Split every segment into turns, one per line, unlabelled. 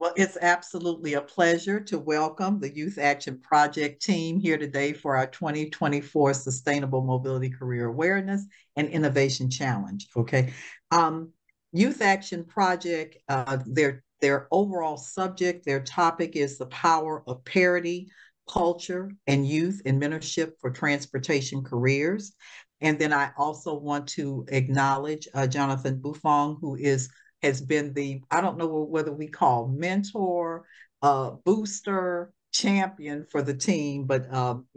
Well, it's absolutely a pleasure to welcome the Youth Action Project team here today for our 2024 Sustainable Mobility Career Awareness and Innovation Challenge. Okay. Um, Youth Action Project, their overall subject, their topic is the power of parity, culture, and youth in mentorship for transportation careers. And then I also want to acknowledge Jonathan Buffon, who has been the, I don't know whether we call mentor, booster, champion for the team, but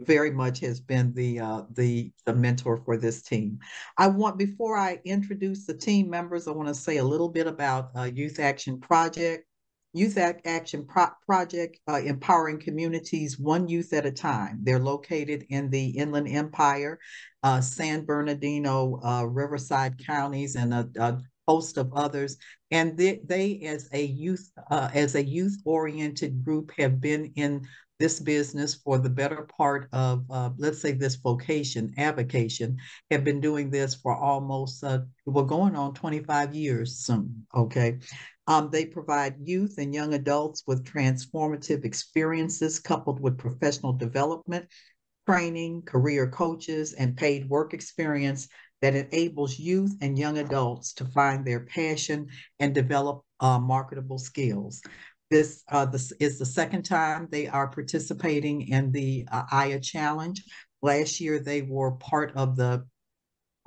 very much has been the mentor for this team. I want before I introduce the team members, I want to say a little bit about Youth Action Project. Project empowering communities one youth at a time. They're located in the Inland Empire, San Bernardino, Riverside counties, and a host of others. And they as a youth oriented group, have been in this business for the better part of, let's say, this vocation, avocation, have been doing this for almost, we're going on 25 years soon. Okay. They provide youth and young adults with transformative experiences coupled with professional development, training, career coaches, and paid work experience that enables youth and young adults to find their passion and develop marketable skills. This is the second time they are participating in the IA Challenge. Last year, they were part of a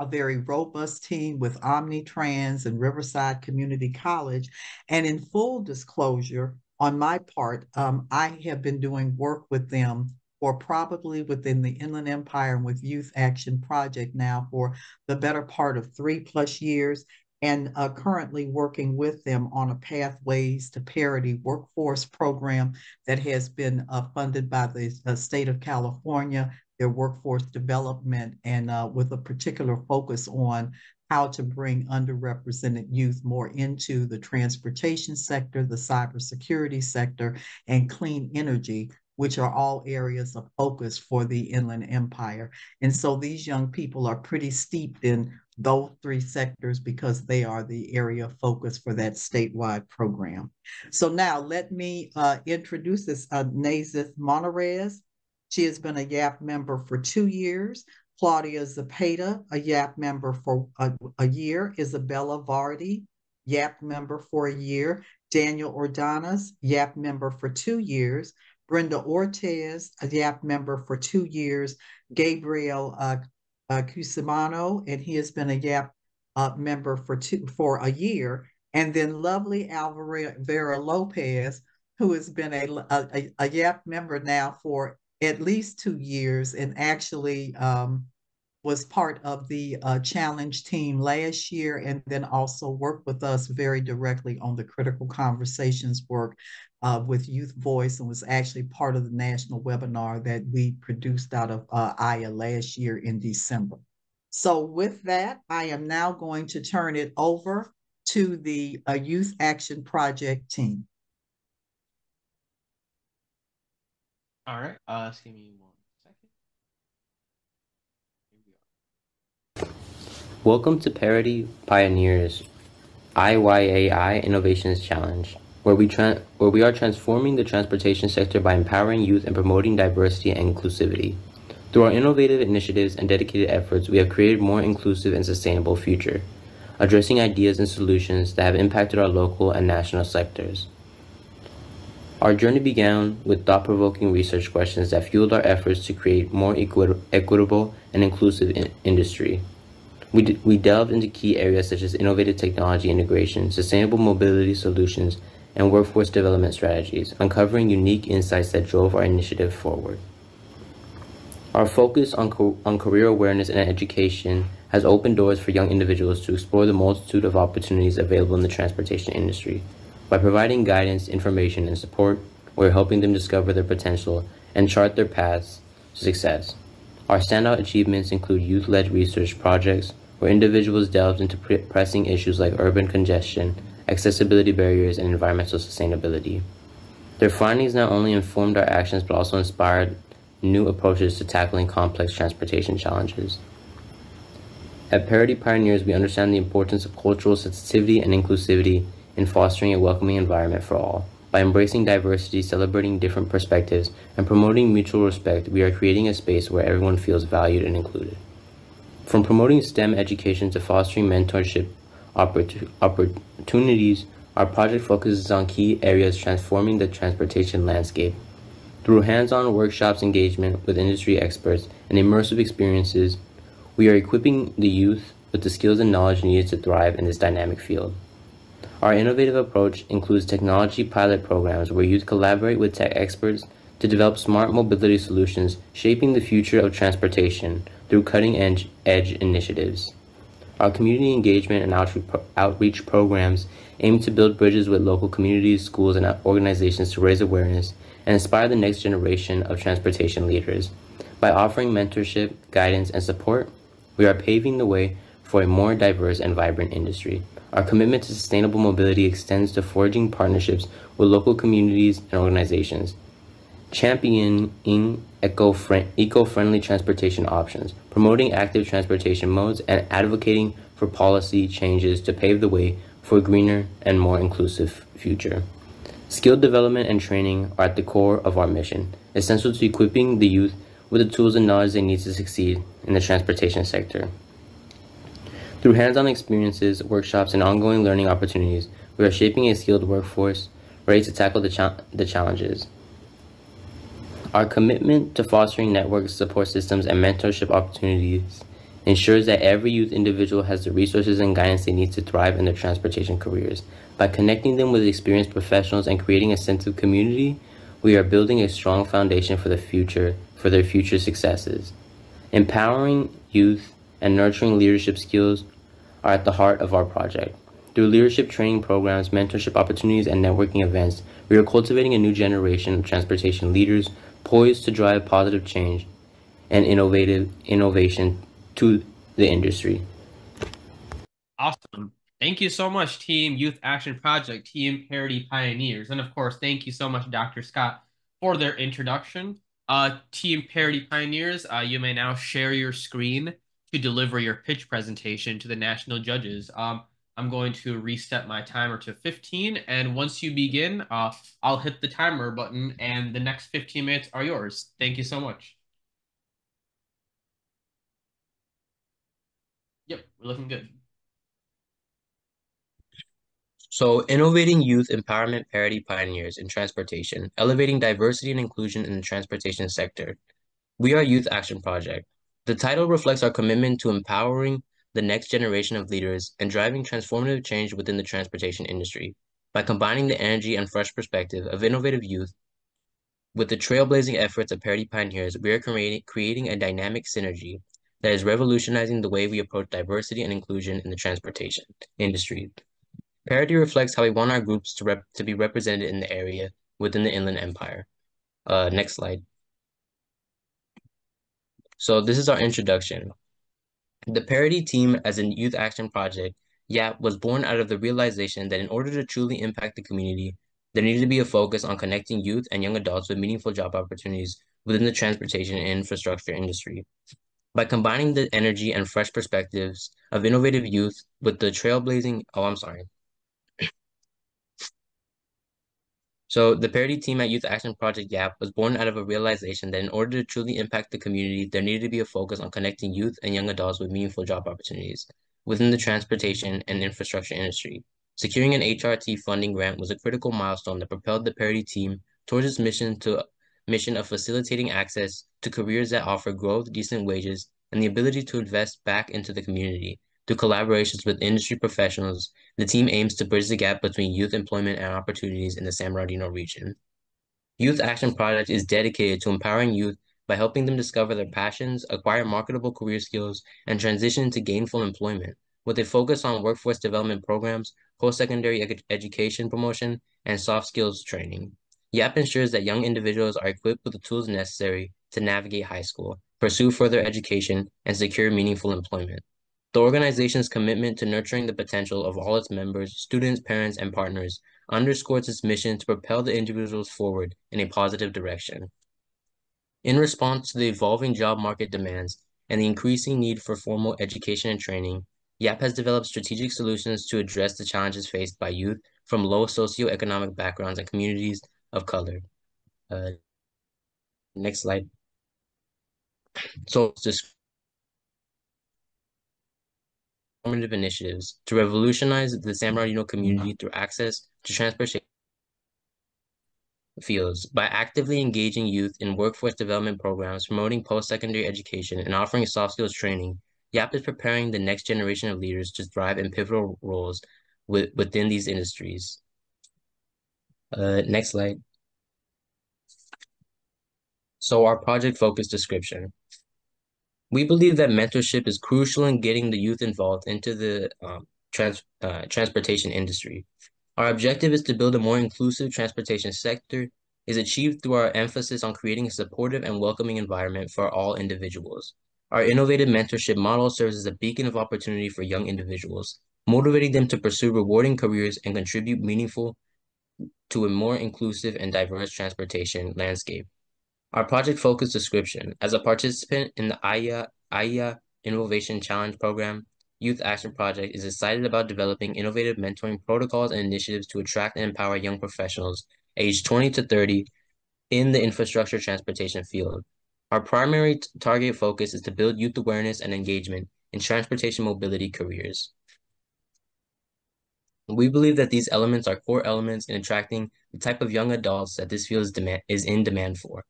very robust team with Omnitrans and Riverside Community College. And in full disclosure, on my part, I have been doing work with them for probably within the Inland Empire and with Youth Action Project now for the better part of 3+ years, and currently working with them on a Pathways to Parity workforce program that has been funded by the state of California, their workforce development, and with a particular focus on how to bring underrepresented youth more into the transportation sector, the cybersecurity sector, and clean energy, which are all areas of focus for the Inland Empire. And so these young people are pretty steeped in those three sectors because they are the area of focus for that statewide program. So now let me introduce this Nazith Monterez. She has been a YAP member for 2 years. Claudia Zapata, a YAP member for a year. Isabella Vardy, YAP member for a year. Daniel Ordonas, YAP member for 2 years. Brenda Ortez, a YAP member for 2 years. Gabriel Cusimano, and he has been a YAP member for a year. And then lovely Alvera Lopez, who has been a YAP member now for at least 2 years, and actually was part of the challenge team last year, and then also worked with us very directly on the critical conversations work with Youth Voice, and was actually part of the national webinar that we produced out of IA last year in December. So with that, I am now going to turn it over to the Youth Action Project team.
All right, just give me 1 second.
Welcome to Parity Pioneers IYAI Innovations Challenge, where we are transforming the transportation sector by empowering youth and promoting diversity and inclusivity. Through our innovative initiatives and dedicated efforts, we have created a more inclusive and sustainable future, addressing ideas and solutions that have impacted our local and national sectors. Our journey began with thought-provoking research questions that fueled our efforts to create more equitable and inclusive industry. We delved into key areas such as innovative technology integration, sustainable mobility solutions, and workforce development strategies, uncovering unique insights that drove our initiative forward. Our focus on career awareness and education has opened doors for young individuals to explore the multitude of opportunities available in the transportation industry. By providing guidance, information, and support, we're helping them discover their potential and chart their paths to success. Our standout achievements include youth-led research projects where individuals delved into pressing issues like urban congestion, accessibility barriers, and environmental sustainability. Their findings not only informed our actions but also inspired new approaches to tackling complex transportation challenges. At Parity Pioneers, we understand the importance of cultural sensitivity and inclusivity in fostering a welcoming environment for all. By embracing diversity, celebrating different perspectives, and promoting mutual respect, we are creating a space where everyone feels valued and included. From promoting STEM education to fostering mentorship opportunities, our project focuses on key areas transforming the transportation landscape. Through hands-on workshops, engagement with industry experts, and immersive experiences, we are equipping the youth with the skills and knowledge needed to thrive in this dynamic field. Our innovative approach includes technology pilot programs where youth collaborate with tech experts to develop smart mobility solutions, shaping the future of transportation through cutting-edge initiatives. Our community engagement and outreach programs aim to build bridges with local communities, schools, and organizations to raise awareness and inspire the next generation of transportation leaders. By offering mentorship, guidance, and support, we are paving the way for a more diverse and vibrant industry. Our commitment to sustainable mobility extends to forging partnerships with local communities and organizations, championing eco-friendly transportation options, promoting active transportation modes, and advocating for policy changes to pave the way for a greener and more inclusive future. Skill development and training are at the core of our mission, essential to equipping the youth with the tools and knowledge they need to succeed in the transportation sector. Through hands-on experiences, workshops, and ongoing learning opportunities, we are shaping a skilled workforce ready to tackle the challenges. Our commitment to fostering networks, support systems, and mentorship opportunities ensures that every youth individual has the resources and guidance they need to thrive in their transportation careers. By connecting them with experienced professionals and creating a sense of community, we are building a strong foundation for their future successes. Empowering youth and nurturing leadership skills are at the heart of our project. Through leadership training programs, mentorship opportunities, and networking events, we are cultivating a new generation of transportation leaders poised to drive positive change and innovation to the industry.
Awesome. Thank you so much, Team Youth Action Project, Team Parity Pioneers. And of course, thank you so much, Dr. Scott, for their introduction. Team Parity Pioneers, you may now share your screen to deliver your pitch presentation to the national judges. I'm going to reset my timer to 15, and once you begin, I'll hit the timer button, and the next 15 minutes are yours. Thank you so much. Yep, we're looking good.
So, innovating youth empowerment parity pioneers in transportation, elevating diversity and inclusion in the transportation sector. We are Youth Action Project. The title reflects our commitment to empowering the next generation of leaders and driving transformative change within the transportation industry. By combining the energy and fresh perspective of innovative youth with the trailblazing efforts of Parity Pioneers, we are creating a dynamic synergy that is revolutionizing the way we approach diversity and inclusion in the transportation industry. Parity reflects how we want our groups to be represented in the area within the Inland Empire. Next slide. So this is our introduction. The Parity team as a youth action project, YAP, was born out of the realization that in order to truly impact the community, there needed to be a focus on connecting youth and young adults with meaningful job opportunities within the transportation and infrastructure industry. By combining the energy and fresh perspectives of innovative youth with the So the Parity team at Youth Action Project YAP was born out of a realization that in order to truly impact the community, there needed to be a focus on connecting youth and young adults with meaningful job opportunities within the transportation and infrastructure industry. Securing an HRT funding grant was a critical milestone that propelled the Parity team towards its mission of facilitating access to careers that offer growth, decent wages, and the ability to invest back into the community. Through collaborations with industry professionals, the team aims to bridge the gap between youth employment and opportunities in the San Bernardino region. Youth Action Project is dedicated to empowering youth by helping them discover their passions, acquire marketable career skills, and transition into gainful employment, with a focus on workforce development programs, post-secondary education promotion, and soft skills training. YAP ensures that young individuals are equipped with the tools necessary to navigate high school, pursue further education, and secure meaningful employment. The organization's commitment to nurturing the potential of all its members, students, parents, and partners underscores its mission to propel the individuals forward in a positive direction. In response to the evolving job market demands and the increasing need for formal education and training, YAP has developed strategic solutions to address the challenges faced by youth from low socioeconomic backgrounds and communities of color. Next slide. So transformative initiatives to revolutionize the San Bernardino community through access to transportation fields by actively engaging youth in workforce development programs, promoting post-secondary education, and offering soft skills training. YAP is preparing the next generation of leaders to thrive in pivotal roles within these industries. Next slide. So our project focus description. We believe that mentorship is crucial in getting the youth involved into the transportation industry. Our objective is to build a more inclusive transportation sector is achieved through our emphasis on creating a supportive and welcoming environment for all individuals. Our innovative mentorship model serves as a beacon of opportunity for young individuals, motivating them to pursue rewarding careers and contribute meaningful to a more inclusive and diverse transportation landscape. Our project focus description. As a participant in the AIA Innovation Challenge Program, Youth Action Project is excited about developing innovative mentoring protocols and initiatives to attract and empower young professionals aged 20 to 30 in the infrastructure transportation field. Our primary target focus is to build youth awareness and engagement in transportation mobility careers. We believe that these elements are core elements in attracting the type of young adults that this field is in demand for.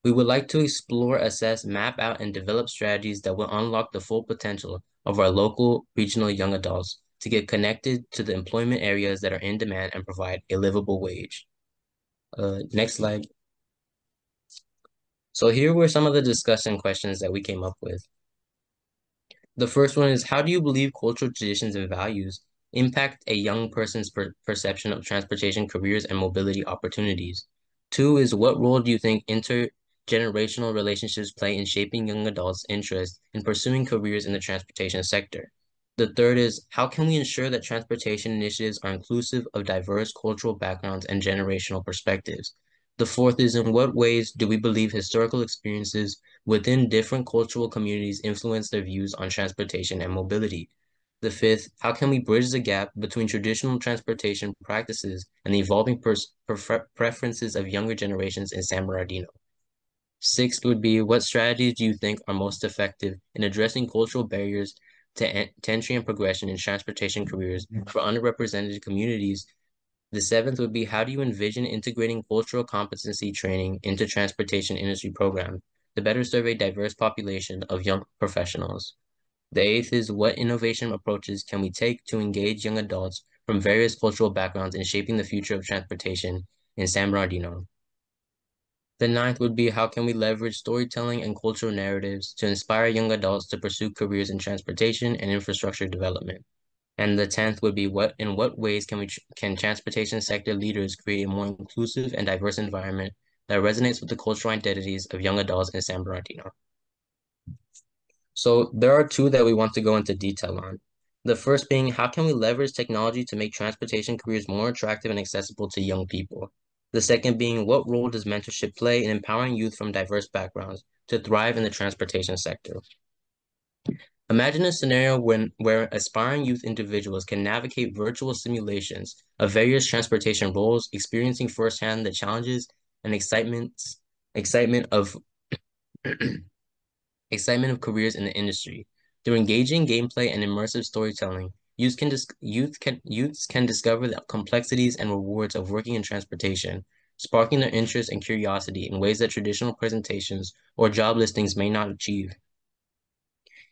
We would like to explore, assess, map out, and develop strategies that will unlock the full potential of our local, regional young adults to get connected to the employment areas that are in demand and provide a livable wage. Next slide. So here were some of the discussion questions that we came up with. The first one is, how do you believe cultural traditions and values impact a young person's perception of transportation careers and mobility opportunities? Two is, what role do you think intergenerational relationships play in shaping young adults' interest in pursuing careers in the transportation sector? The third is, how can we ensure that transportation initiatives are inclusive of diverse cultural backgrounds and generational perspectives? The fourth is, in what ways do we believe historical experiences within different cultural communities influence their views on transportation and mobility? The fifth, how can we bridge the gap between traditional transportation practices and the evolving preferences of younger generations in San Bernardino? Sixth would be, what strategies do you think are most effective in addressing cultural barriers to entry and progression in transportation careers for underrepresented communities? The seventh would be, how do you envision integrating cultural competency training into transportation industry programs to better serve a diverse population of young professionals? The eighth is, what innovation approaches can we take to engage young adults from various cultural backgrounds in shaping the future of transportation in San Bernardino? The ninth would be, how can we leverage storytelling and cultural narratives to inspire young adults to pursue careers in transportation and infrastructure development? And the 10th would be, in what ways can transportation sector leaders create a more inclusive and diverse environment that resonates with the cultural identities of young adults in San Bernardino? So there are two that we want to go into detail on. The first being, how can we leverage technology to make transportation careers more attractive and accessible to young people? The second being, what role does mentorship play in empowering youth from diverse backgrounds to thrive in the transportation sector? Imagine a scenario where aspiring youth individuals can navigate virtual simulations of various transportation roles, experiencing firsthand the challenges and excitement of excitement of careers in the industry. Through engaging gameplay and immersive storytelling, youths can discover the complexities and rewards of working in transportation, sparking their interest and curiosity in ways that traditional presentations or job listings may not achieve.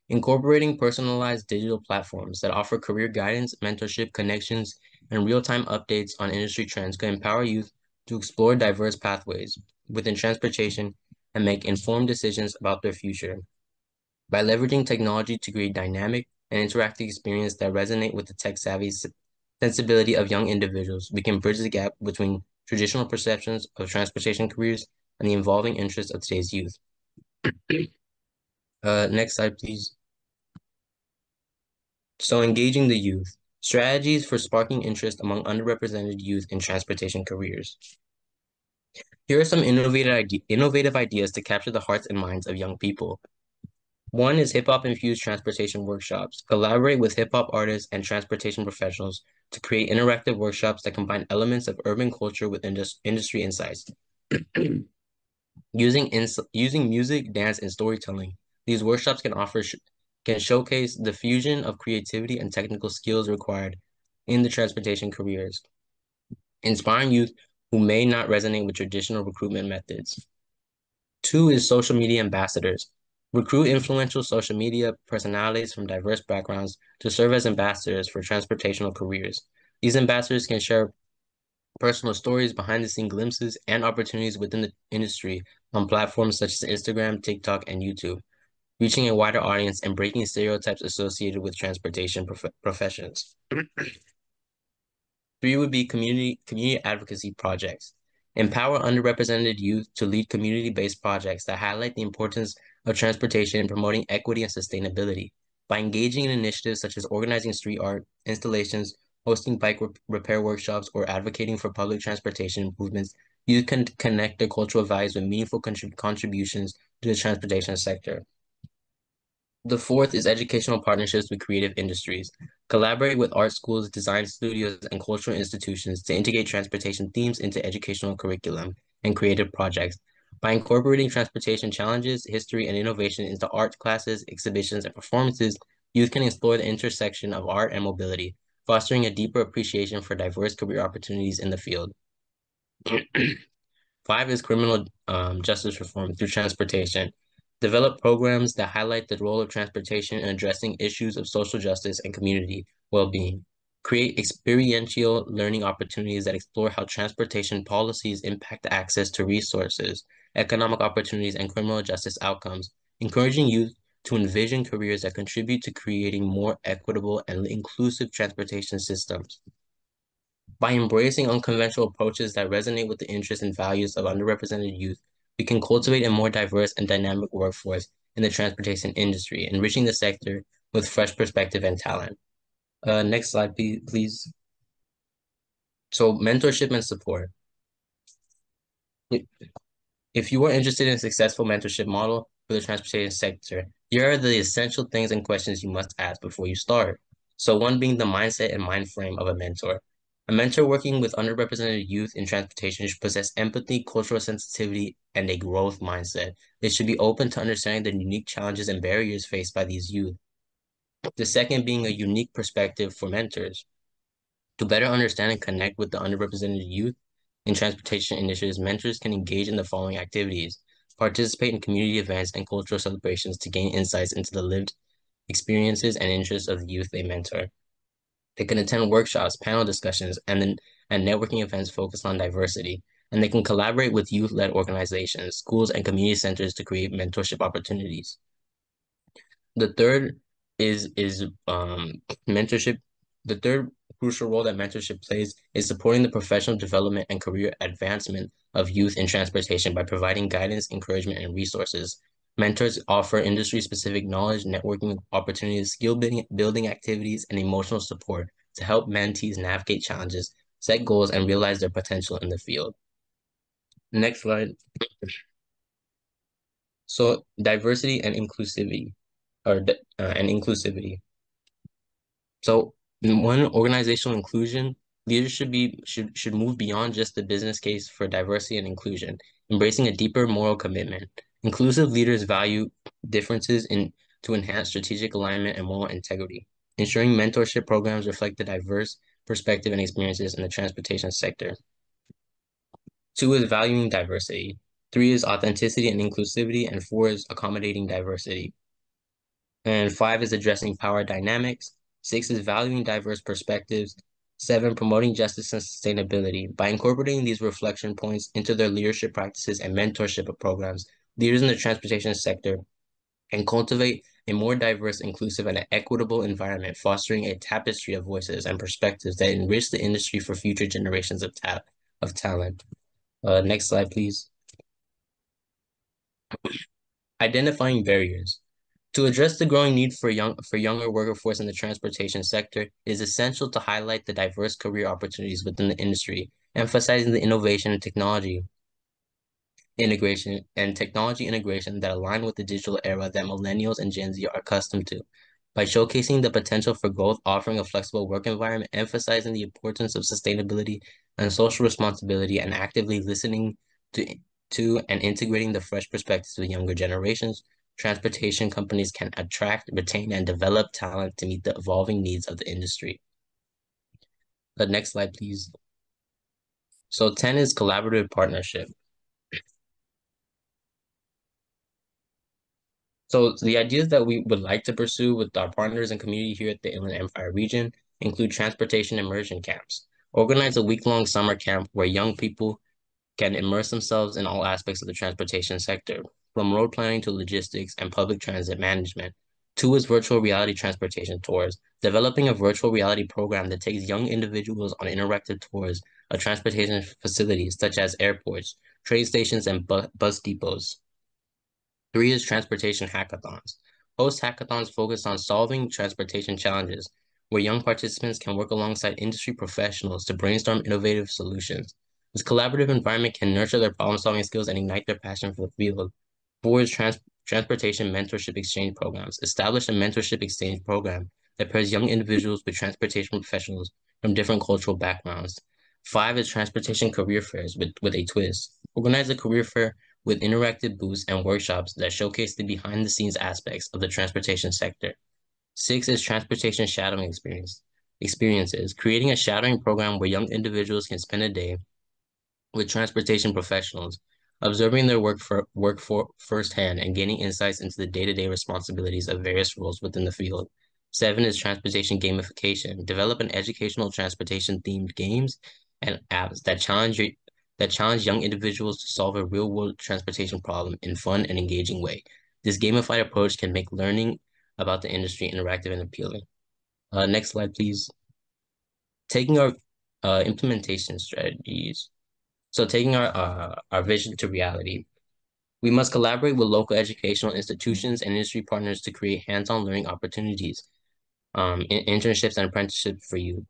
Incorporating personalized digital platforms that offer career guidance, mentorship, connections, and real-time updates on industry trends can empower youth to explore diverse pathways within transportation and make informed decisions about their future. By leveraging technology to create dynamic and interactive experiences that resonate with the tech-savvy sensibility of young individuals, we can bridge the gap between traditional perceptions of transportation careers and the evolving interests of today's youth. Next slide, please. So engaging the youth, strategies for sparking interest among underrepresented youth in transportation careers. Here are some innovative ideas to capture the hearts and minds of young people. One is hip-hop infused transportation workshops. Collaborate with hip-hop artists and transportation professionals to create interactive workshops that combine elements of urban culture with industry insights. Using music, dance, and storytelling, these workshops can showcase the fusion of creativity and technical skills required in the transportation careers, inspiring youth who may not resonate with traditional recruitment methods. Two is social media ambassadors. Recruit influential social media personalities from diverse backgrounds to serve as ambassadors for transportational careers. These ambassadors can share personal stories, behind-the-scene glimpses, and opportunities within the industry on platforms such as Instagram, TikTok, and YouTube, reaching a wider audience and breaking stereotypes associated with transportation professions. Three would be community advocacy projects. Empower underrepresented youth to lead community-based projects that highlight the importance of transportation and promoting equity and sustainability. By engaging in initiatives such as organizing street art, installations, hosting bike repair workshops, or advocating for public transportation improvements, youth can connect their cultural values with meaningful contributions to the transportation sector. The fourth is educational partnerships with creative industries. Collaborate with art schools, design studios, and cultural institutions to integrate transportation themes into educational curriculum and creative projects. By incorporating transportation challenges, history, and innovation into art classes, exhibitions, and performances, youth can explore the intersection of art and mobility, fostering a deeper appreciation for diverse career opportunities in the field. Five is criminal justice reform through transportation. Develop programs that highlight the role of transportation in addressing issues of social justice and community well-being. Create experiential learning opportunities that explore how transportation policies impact access to resources, economic opportunities, and criminal justice outcomes, encouraging youth to envision careers that contribute to creating more equitable and inclusive transportation systems. By embracing unconventional approaches that resonate with the interests and values of underrepresented youth, we can cultivate a more diverse and dynamic workforce in the transportation industry, enriching the sector with fresh perspective and talent. Next slide, please. So mentorship and support. If you are interested in a successful mentorship model for the transportation sector, here are the essential things and questions you must ask before you start. So one being the mindset and mind frame of a mentor. A mentor working with underrepresented youth in transportation should possess empathy, cultural sensitivity, and a growth mindset. They should be open to understanding the unique challenges and barriers faced by these youth. The second being a unique perspective for mentors. To better understand and connect with the underrepresented youth in transportation initiatives, mentors can engage in the following activities: participate in community events and cultural celebrations to gain insights into the lived experiences and interests of the youth they mentor. They can attend workshops, panel discussions, and networking events focused on diversity. And they can collaborate with youth-led organizations, schools, and community centers to create mentorship opportunities. The third is mentorship. The third crucial role that mentorship plays is supporting the professional development and career advancement of youth in transportation by providing guidance, encouragement, and resources. Mentors offer industry-specific knowledge, networking opportunities, skill building activities, and emotional support to help mentees navigate challenges, set goals, and realize their potential in the field. Next slide. So diversity and inclusivity, and inclusivity. So one, organizational inclusion, leaders should move beyond just the business case for diversity and inclusion, embracing a deeper moral commitment. Inclusive leaders value differences to enhance strategic alignment and moral integrity, ensuring mentorship programs reflect the diverse perspective and experiences in the transportation sector. Two is valuing diversity. Three is authenticity and inclusivity, and four is accommodating diversity. And five is addressing power dynamics. Six is valuing diverse perspectives. Seven, promoting justice and sustainability. By incorporating these reflection points into their leadership practices and mentorship programs, leaders in the transportation sector can cultivate a more diverse, inclusive, and equitable environment, fostering a tapestry of voices and perspectives that enrich the industry for future generations of talent. Next slide, please. Identifying barriers. To address the growing need for younger workforce in the transportation sector, it is essential to highlight the diverse career opportunities within the industry, emphasizing the innovation and technology integration and technology integration that align with the digital era that millennials and Gen Z are accustomed to. By showcasing the potential for growth, offering a flexible work environment, emphasizing the importance of sustainability and social responsibility, and actively listening to and integrating the fresh perspectives of younger generations, transportation companies can attract, retain, and develop talent to meet the evolving needs of the industry. The next slide, please. So 10 is collaborative partnership. So the ideas that we would like to pursue with our partners and community here at the Inland Empire region include transportation immersion camps. Organize a week-long summer camp where young people can immerse themselves in all aspects of the transportation sector, from road planning to logistics and public transit management. 2 is virtual reality transportation tours, developing a virtual reality program that takes young individuals on interactive tours of transportation facilities such as airports, train stations, and bus depots. 3 is transportation hackathons. Host hackathons focus on solving transportation challenges, where young participants can work alongside industry professionals to brainstorm innovative solutions. This collaborative environment can nurture their problem-solving skills and ignite their passion for the field. 4 is transportation mentorship exchange programs. Establish a mentorship exchange program that pairs young individuals with transportation professionals from different cultural backgrounds. 5 is transportation career fairs with a twist. Organize a career fair with interactive booths and workshops that showcase the behind-the-scenes aspects of the transportation sector. 6 is transportation shadowing experiences, creating a shadowing program where young individuals can spend a day with transportation professionals, observing their work for firsthand and gaining insights into the day-to-day responsibilities of various roles within the field. 7 is transportation gamification. Develop an educational transportation-themed games and apps that challenge young individuals to solve a real-world transportation problem in fun and engaging way. This gamified approach can make learning about the industry interactive and appealing. Next slide, please. Taking our implementation strategies. So taking our vision to reality. We must collaborate with local educational institutions and industry partners to create hands-on learning opportunities, internships and apprenticeships for youth.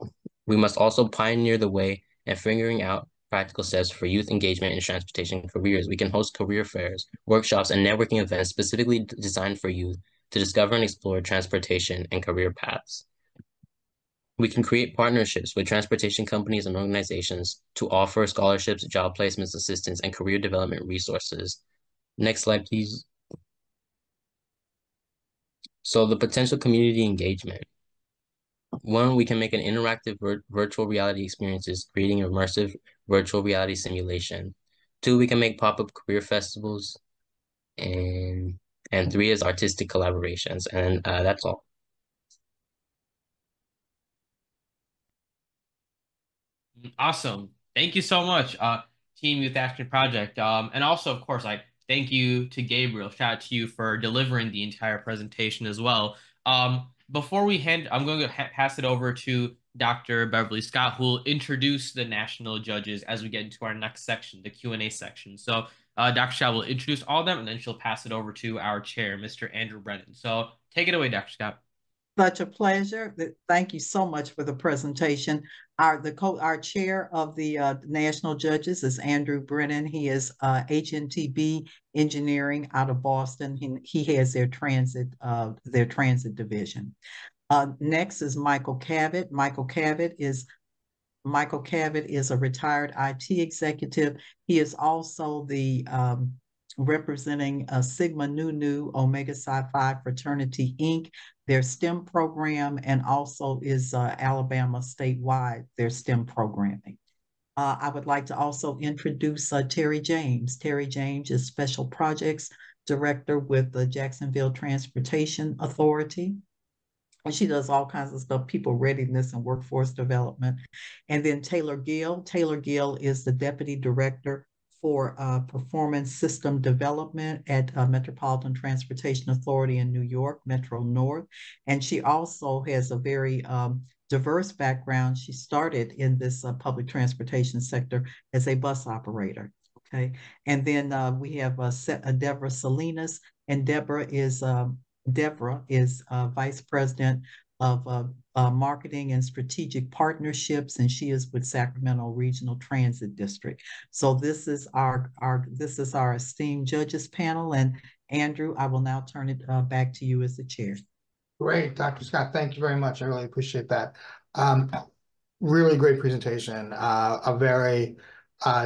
We must also pioneer the way and figuring out practical steps for youth engagement in transportation careers. We can host career fairs, workshops, and networking events specifically designed for youth to discover and explore transportation and career paths. We can create partnerships with transportation companies and organizations to offer scholarships, job placements, assistance, and career development resources. Next slide, please. So the potential community engagement. 1, we can make an interactive virtual reality experiences, creating immersive virtual reality simulation. 2, we can make pop-up career festivals. And 3 is artistic collaborations. And that's all.
Awesome. Thank you so much, Team Youth Action Project. And also, of course, I thank you to Gabriel. Shout out to you for delivering the entire presentation as well. Before we I'm going to pass it over to Dr. Beverly Scott, who will introduce the national judges as we get into our next section, the Q&A section. So Dr. Scott will introduce all of them, and then she'll pass it over to our chair, Mr. Andrew Brennan. So take it away, Dr. Scott.
Such a pleasure. Thank you so much for the presentation. Our chair of the national judges is Andrew Brennan. He is HNTB Engineering out of Boston. He has their transit division. Next is Michael Cavett. Michael Cavett is a retired IT executive. He is also the representing Sigma Nu Nu Omega Psi Phi Fraternity Inc., their STEM program, and also is Alabama statewide, their STEM programming. I would like to also introduce Terry James. Terry James is Special Projects Director with the Jacksonville Transportation Authority. And she does all kinds of stuff, people readiness and workforce development. And then Taylor Gill. Taylor Gill is the Deputy Director for Performance System Development at Metropolitan Transportation Authority in New York, Metro North. And she also has a very diverse background. She started in this public transportation sector as a bus operator. Okay. And then we have Deborah Salinas, and Deborah is Vice President Marketing and Strategic Partnerships, and she is with Sacramento Regional Transit District. So this is our esteemed judges panel, and Andrew, I will now turn it back to you as the chair.
Great, Dr. Scott, thank you very much. I really appreciate that. Really great presentation, a very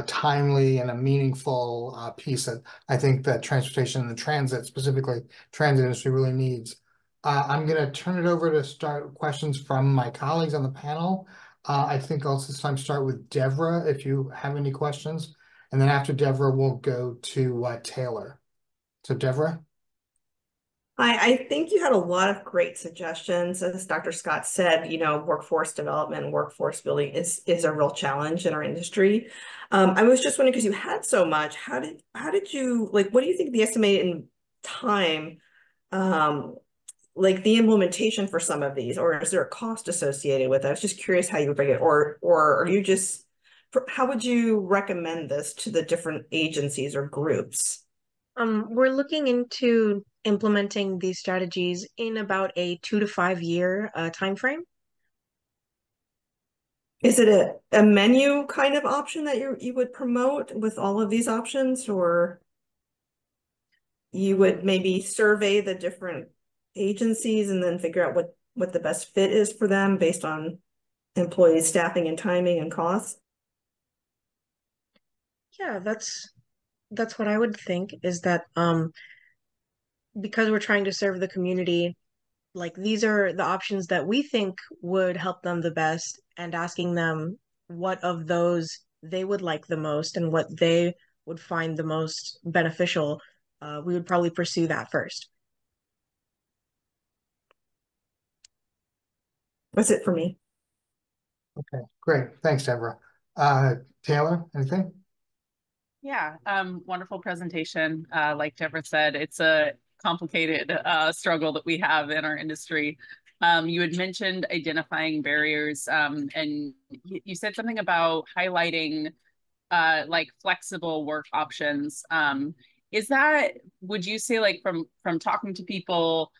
timely and a meaningful piece that I think that transportation and the transit, specifically transit industry, really needs. I'm going to turn it over to start questions from my colleagues on the panel. I think I'll this time start with Deborah, if you have any questions. And then after Deborah, we'll go to Taylor. So Deborah?
I think you had a lot of great suggestions. As Dr. Scott said, workforce development and workforce building is a real challenge in our industry. I was just wondering, because you had so much, how did you, what do you think the estimated time, the implementation for some of these, or is there a cost associated with it? I was just curious how you would bring it, or are you just, how would you recommend this to the different agencies or groups?
We're looking into implementing these strategies in about a 2 to 5 year time frame.
Is it a menu kind of option that you would promote with all of these options, or you would maybe survey the different agencies and then figure out what the best fit is for them based on employee staffing and timing and costs?
Yeah, that's what I would think, is that because we're trying to serve the community, these are the options that we think would help them the best, and asking them what of those they would like the most and what they would find the most beneficial. We would probably pursue that first.
That's it for me.
Okay, great. Thanks, Deborah. Taylor, anything?
Yeah, wonderful presentation. Like Deborah said, it's a complicated struggle that we have in our industry. You had mentioned identifying barriers, and you said something about highlighting flexible work options. Would you say, from talking to people,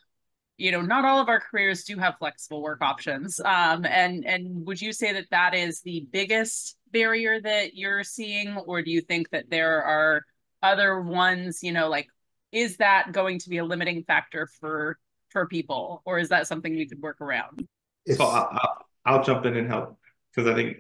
not all of our careers do have flexible work options. And would you say that is the biggest barrier that you're seeing, or do you think that there are other ones, is that going to be a limiting factor for people, or is that something we could work around?
So I'll jump in and help, because I think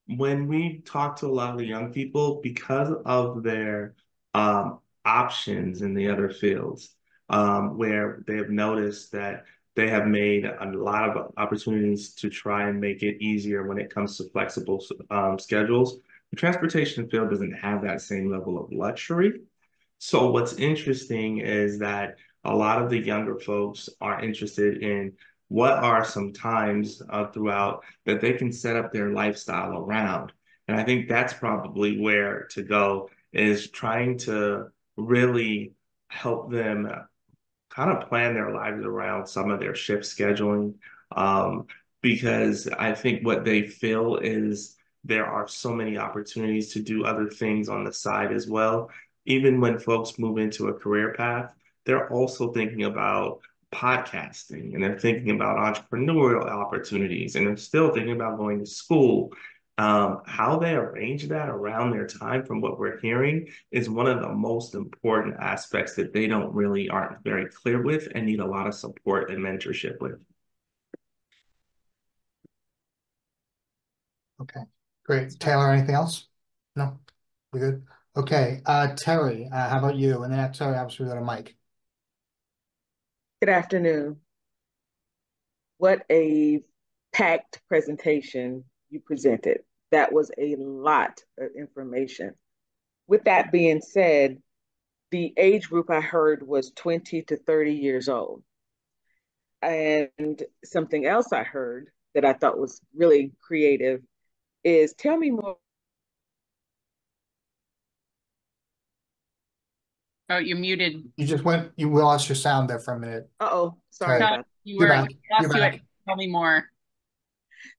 when we talk to a lot of the young people, because of their options in the other fields, where they have noticed that they have made a lot of opportunities to try and make it easier when it comes to flexible schedules. The transportation field doesn't have that same level of luxury. So what's interesting is that a lot of the younger folks are interested in what are some times throughout that they can set up their lifestyle around. And I think that's probably where to go, is trying to really help them kind of plan their lives around some of their shift scheduling. Because I think what they feel is there are so many opportunities to do other things on the side as well. Even when folks move into a career path, they're also thinking about podcasting, and they're thinking about entrepreneurial opportunities, and they're still thinking about going to school. How they arrange that around their time, from what we're hearing, is one of the most important aspects that they aren't very clear with and need a lot of support and mentorship with.
Okay, great. Taylor, anything else? No? We good? Okay, Terry, how about you? And then after Terry, obviously, we go to Mike.
Good afternoon. What a packed presentation you presented. That was a lot of information. With that being said, the age group I heard was 20 to 30 years old. And something else I heard that I thought was really creative is, tell me more.
Oh, you're muted.
You lost your sound there for a minute.
Uh-oh, sorry
Sorry.
about that.
You're back. You're back.
Tell me more.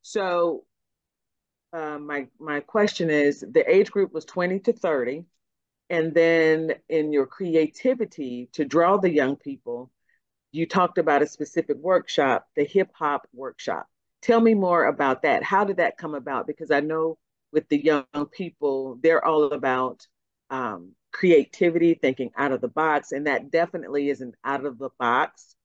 So my question is, the age group was 20 to 30, and then in your creativity to draw the young people, you talked about a specific workshop, the hip hop workshop. Tell me more about that. How did that come about? Because I know with the young people, they're all about creativity, thinking out of the box, and that definitely is an out of the box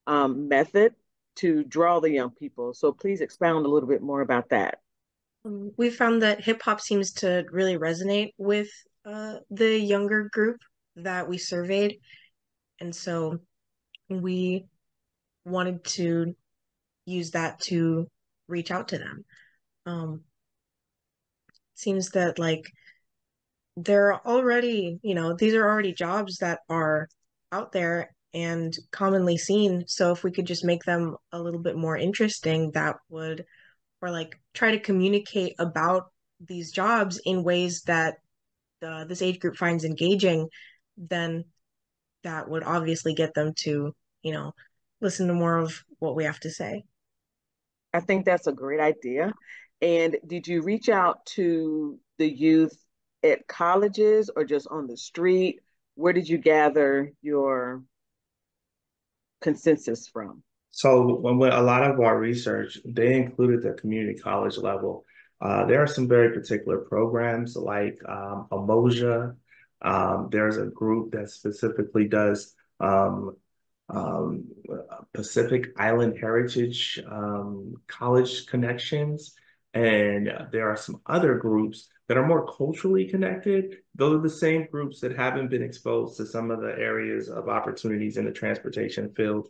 method to draw the young people. So please expound a little bit more about that.
We found that hip hop seems to really resonate with the younger group that we surveyed. And so we wanted to use that to reach out to them. Seems that like they're already, these are already jobs that are out there and commonly seen. So if we could just make them a little bit more interesting, that would, or like try to communicate about these jobs in ways that this age group finds engaging, then that would obviously get them to, listen to more of what we have to say.
I think that's a great idea. And did you reach out to the youth at colleges or just on the street? Where did you gather your consensus from?
So when a lot of our research, they included the community college level. There are some very particular programs like Emoja. There's a group that specifically does um, Pacific Island Heritage College connections. And there are some other groups that are more culturally connected. Those are the same groups that haven't been exposed to some of the areas of opportunities in the transportation field.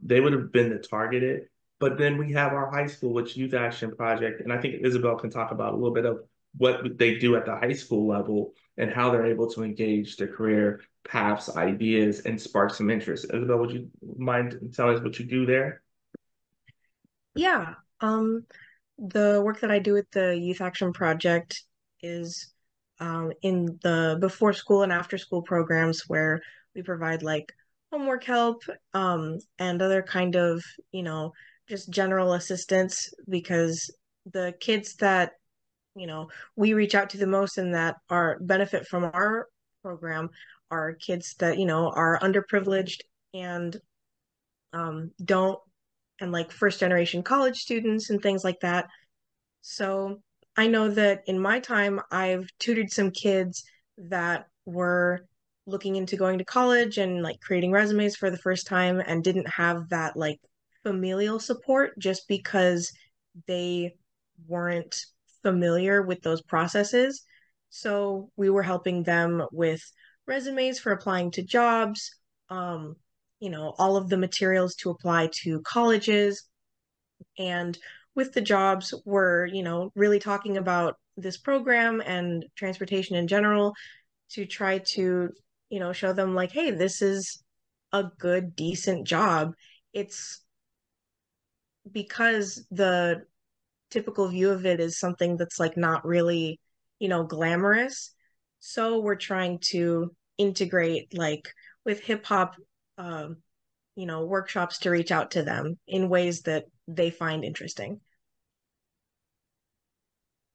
They would have been the targeted. But then we have our high school, which Youth Action Project, and I think Isabel can talk about a little bit of what they do at the high school level and how they're able to engage their career paths, ideas, and spark some interest. Isabel, would you mind telling us what you do there?
Yeah. The work that I do with the Youth Action Project is in the before school and after school programs where we provide like homework help and other kind of, just general assistance because the kids that, we reach out to the most and that are benefit from our program are kids that, are underprivileged and don't and like first generation college students and things like that. So I know that in my time, I've tutored some kids that were looking into going to college and like creating resumes for the first time and didn't have that like familial support just because they weren't familiar with those processes. So we were helping them with resumes for applying to jobs, all of the materials to apply to colleges, and with the jobs, we're, really talking about this program and transportation in general to try to, show them like, hey, this is a good, decent job. It's because the typical view of it is something that's like not really, glamorous. So we're trying to integrate like with hip hop, workshops to reach out to them in ways that they find interesting.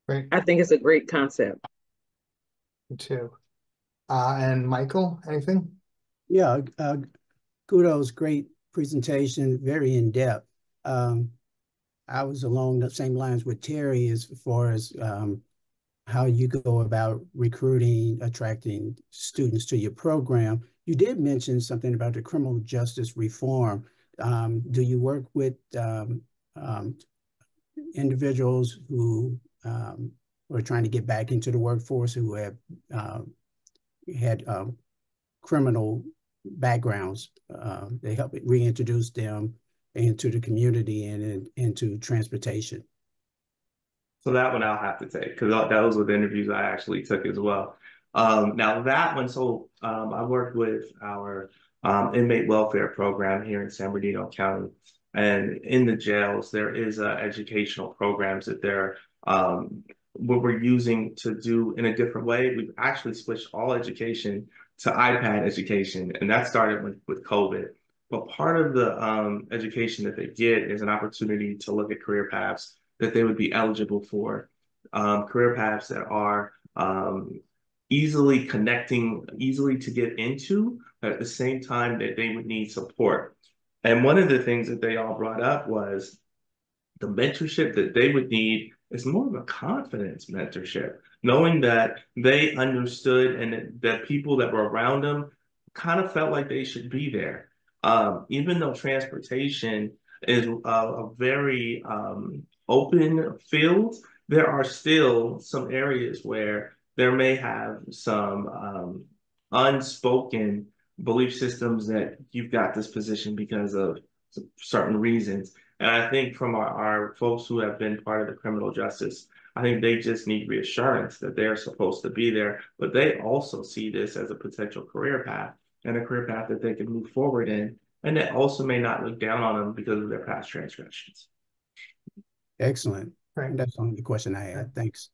Great.
I think it's a great concept.
Me too. And Michael, anything?
Yeah, kudos, great presentation, very in-depth. I was along the same lines with Terry as far as how you go about recruiting, attracting students to your program. You did mention something about the criminal justice reform. Do you work with individuals who are trying to get back into the workforce who have had criminal backgrounds? They help reintroduce them into the community and into transportation.
So that one I'll have to take because those were the interviews I actually took as well. Now that one, I worked with our inmate welfare program here in San Bernardino County, and in the jails there is educational programs that they're what we're using to do in a different way. We've actually switched all education to iPad education, and that started with COVID. But part of the education that they get is an opportunity to look at career paths that they would be eligible for, career paths that are easily to get into, but at the same time that they would need support. And one of the things that they all brought up was the mentorship that they would need is more of a confidence mentorship, knowing that they understood and that people that were around them kind of felt like they should be there. Even though transportation is a very open field, there are still some areas where there may have some unspoken belief systems that you've got this position because of certain reasons. And I think from our folks who have been part of the criminal justice, I think they just need reassurance that they're supposed to be there, but they also see this as a potential career path and a career path that they can move forward in, and that also may not look down on them because of their past transgressions.
Excellent.
Right.
That's the only question I had. Thanks.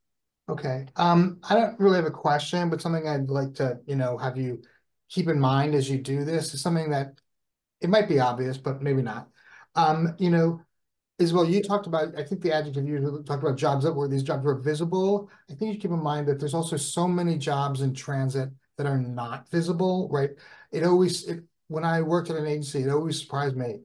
Okay. I don't really have a question, but something I'd like to, have you keep in mind as you do this is something that it might be obvious, but maybe not. Isabel, you talked about, I think the adjective you talked about jobs that were, these jobs were visible. I think you keep in mind that there's also so many jobs in transit that are not visible, right? When I worked at an agency, it always surprised me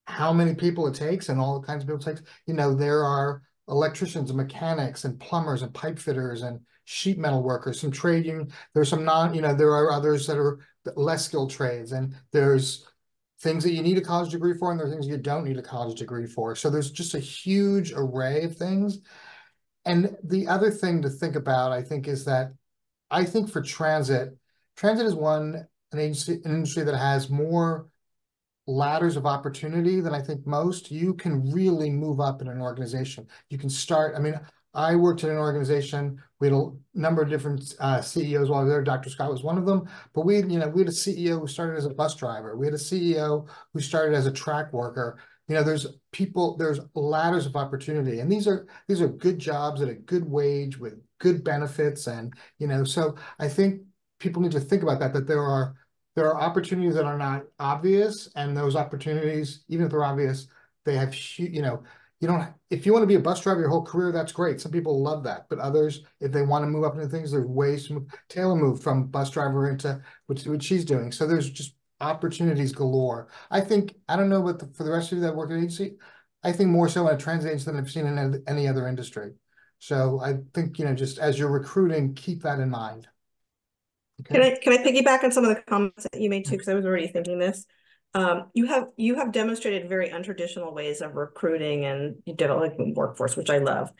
how many people it takes and all kinds of people it takes. There are electricians and mechanics and plumbers and pipe fitters and sheet metal workers, some trade union, there's some there are others that are less skilled trades, and there's things that you need a college degree for, and there are things you don't need a college degree for. So there's just a huge array of things. And the other thing to think about, I think, is that I think for transit is an industry that has more ladders of opportunity than I think most. You can really move up in an organization. You can start, I worked in an organization, we had a number of different CEOs while I was there. Dr. Scott was one of them, but we had a CEO who started as a bus driver. We had a CEO who started as a track worker. There's ladders of opportunity, and these are good jobs at a good wage with good benefits. And, so I think people need to think about that there are opportunities that are not obvious, and those opportunities, even if they're obvious, they have, if you want to be a bus driver your whole career, that's great. Some people love that, but others, if they want to move up into things, there's ways to move. Taylor moved from bus driver into what she's doing. So there's just opportunities galore. I don't know, but for the rest of you that work at agency, I think more so in a transit agency than I've seen in any other industry. So I think, just as you're recruiting, keep that in mind.
Okay. Can I piggyback on some of the comments that you made too? Because I was already thinking this. You have demonstrated very untraditional ways of recruiting and developing workforce, which I love.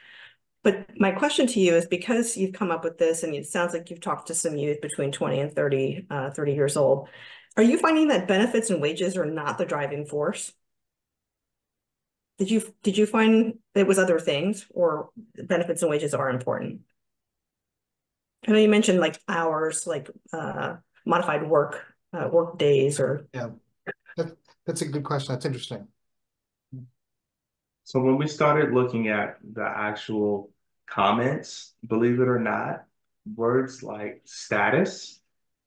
But my question to you is, because you've come up with this, and it sounds like you've talked to some youth between 20 and 30 years old, are you finding that benefits and wages are not the driving force? Did you find it was other things, or benefits and wages are important? I know you mentioned like hours, like modified work days, or
yeah, that's a good question. That's interesting.
So when we started looking at the actual comments, believe it or not, words like status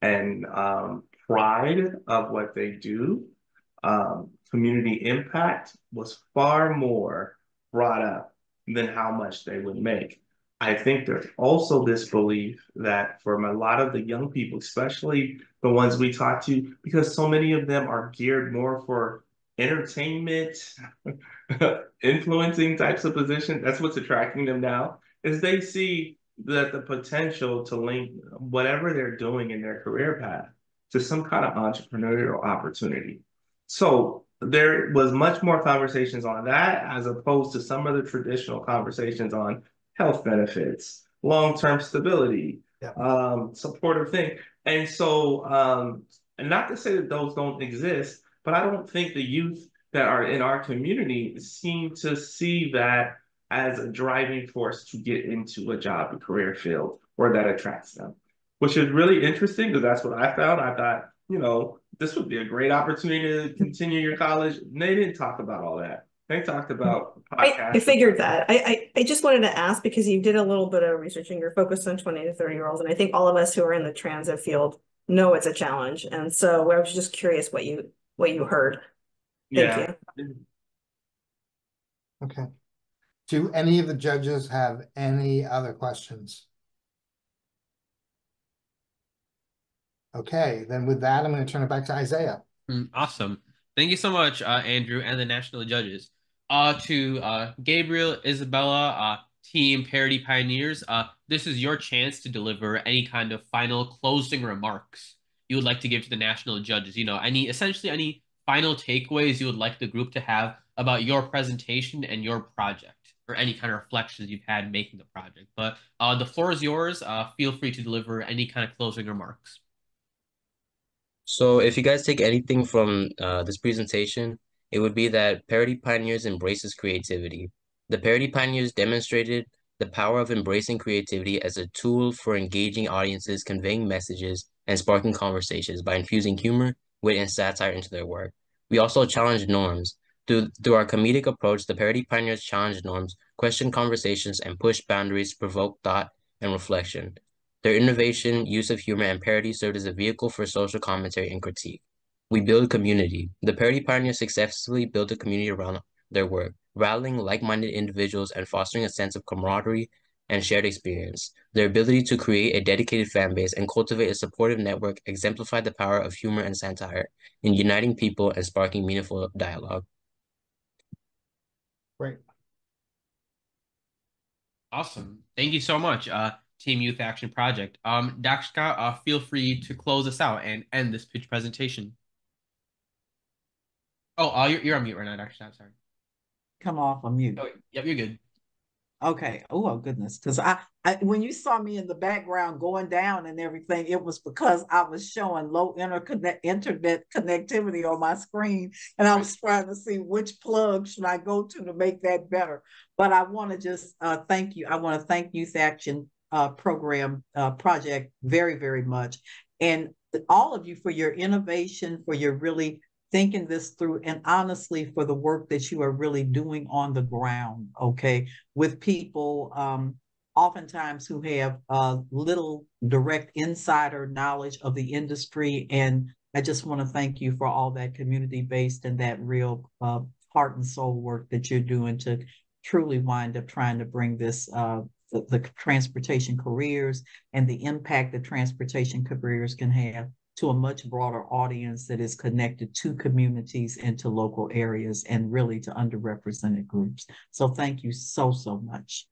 and pride of what they do, community impact was far more brought up than how much they would make. I think there's also this belief that from a lot of the young people, especially the ones we talk to, because so many of them are geared more for entertainment, influencing types of positions, that's what's attracting them now, is they see that the potential to link whatever they're doing in their career path to some kind of entrepreneurial opportunity. So there was much more conversations on that as opposed to some of the traditional conversations on health benefits, long-term stability, supportive thing. And so, and not to say that those don't exist, but I don't think the youth that are in our community seem to see that as a driving force to get into a job and career field or that attracts them, which is really interesting because that's what I found. I thought, this would be a great opportunity to continue your college. And they didn't talk about all that. They talked about podcasts.
I figured that. I just wanted to ask, because you did a little bit of research and you're focused on 20 to 30-year-olds. And I think all of us who are in the transit field know it's a challenge. And so I was just curious what you heard. Thank you.
Okay. Do any of the judges have any other questions? Okay, then with that, I'm going to turn it back to Isaiah.
Awesome. Thank you so much, Andrew, and the national judges. To Gabriel, Isabella, Team Parity Pioneers, this is your chance to deliver any kind of final closing remarks you would like to give to the national judges. You know, essentially any final takeaways you would like the group to have about your presentation and your project, or any kind of reflections you've had making the project. But the floor is yours. Feel free to deliver any kind of closing remarks.
So if you guys take anything from this presentation, it would be that Parity Pioneers embraces creativity. The Parity Pioneers demonstrated the power of embracing creativity as a tool for engaging audiences, conveying messages, and sparking conversations by infusing humor, wit, and satire into their work. We also challenged norms. Through our comedic approach, the Parity Pioneers challenged norms, questioned conversations, and pushed boundaries to provoke thought and reflection. Their innovation, use of humor, and parody served as a vehicle for social commentary and critique. We build community. The Parody Pioneers successfully built a community around their work, rallying like-minded individuals and fostering a sense of camaraderie and shared experience. Their ability to create a dedicated fan base and cultivate a supportive network exemplified the power of humor and satire in uniting people and sparking meaningful dialogue.
Great.
Awesome. Thank you so much, Team Youth Action Project. Dr. Scott, feel free to close us out and end this pitch presentation. Oh, you're on mute right now, Dr. Scott. Sorry.
Come off of mute.
Oh, yep, you're good.
Okay. Oh goodness. Because I when you saw me in the background going down and everything, it was because I was showing low internet connectivity on my screen, and I was trying to see which plug should I go to make that better. But I want to just thank you. I want to thank Youth Action Program Project very, very much, and all of you for your innovation, for your really thinking this through, and honestly for the work that you are really doing on the ground, okay, with people oftentimes who have little direct insider knowledge of the industry. And I just want to thank you for all that community-based and that real heart and soul work that you're doing to truly wind up trying to bring this the transportation careers and the impact that transportation careers can have to a much broader audience that is connected to communities and to local areas and really to underrepresented groups. So thank you so, so much.